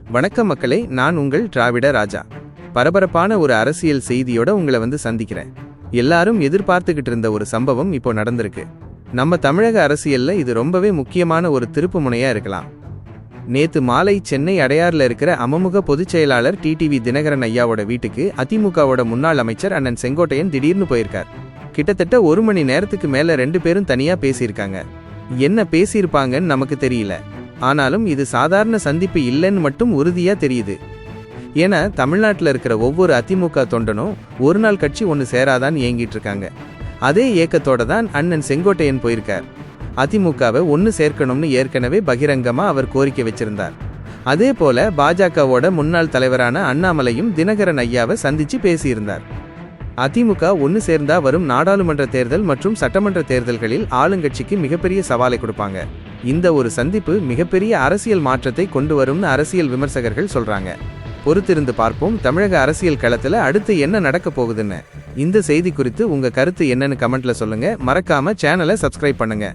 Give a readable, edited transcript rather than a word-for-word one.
வணக்கம் மக்களே, நான் உங்கள் திராவிட ராஜா. பரபரப்பான ஒரு அரசியல் செய்தியோட உங்களை சந்திக்கிறேன். எல்லாரும் எதிர்பார்த்துக்கிட்டு இருந்த ஒரு சம்பவம் இப்போ நடந்திருக்கு. நம்ம தமிழக அரசியல்ல இது ரொம்பவே முக்கியமான ஒரு திருப்பு முனையா இருக்கலாம். நேத்து மாலை சென்னை அடையாறுல இருக்கிற அமமுக பொதுச் செயலாளர் டிடிவி தினகரன் ஐயாவோட வீட்டுக்கு அதிமுகவோட முன்னாள் அமைச்சர் அண்ணன் செங்கோட்டையன் திடீர்னு போயிருக்கார். கிட்டத்தட்ட 1 மணி நேரத்துக்கு மேல 2 பேரும் தனியா பேசியிருக்காங்க. என்ன பேசியிருப்பாங்கன்னு நமக்கு தெரியல. ஆனாலும் இது சாதாரண சந்திப்பு இல்லைன்னு மட்டும் உறுதியா தெரியுது. ஏன்னா தமிழ்நாட்டில் இருக்கிற ஒவ்வொரு அதிமுக தொண்டனும் ஒரு நாள் கட்சி ஒன்று சேராதான் ஏங்கிட்டு இருக்காங்க. அதே ஏக்கத்தோட தான் அண்ணன் செங்கோட்டையன் போயிருக்கார். அதிமுகவை ஒன்று சேர்க்கணும்னு ஏற்கனவே பகிரங்கமா அவர் கோரிக்கை வச்சிருந்தார். அதே போல பாஜகவோட முன்னாள் தலைவரான அண்ணாமலையும் தினகரன் ஐயாவை சந்திச்சு பேசியிருந்தார். அதிமுக ஒன்று சேர்ந்தா வரும் நாடாளுமன்ற தேர்தல் மற்றும் சட்டமன்ற தேர்தல்களில் ஆளுங்கட்சிக்கு மிகப்பெரிய சவாலை கொடுப்பாங்க. இந்த ஒரு சந்திப்பு மிகப்பெரிய அரசியல் மாற்றத்தை கொண்டு வரும்னு அரசியல் விமர்சகர்கள் சொல்றாங்க. பொறுத்திருந்து பார்ப்போம் தமிழக அரசியல் களத்துல அடுத்து என்ன நடக்க போகுதுன்னு. இந்த செய்தி குறித்து உங்க கருத்து என்னன்னு கமெண்ட்ல சொல்லுங்க. மறக்காம சேனலை சப்ஸ்கிரைப் பண்ணுங்க.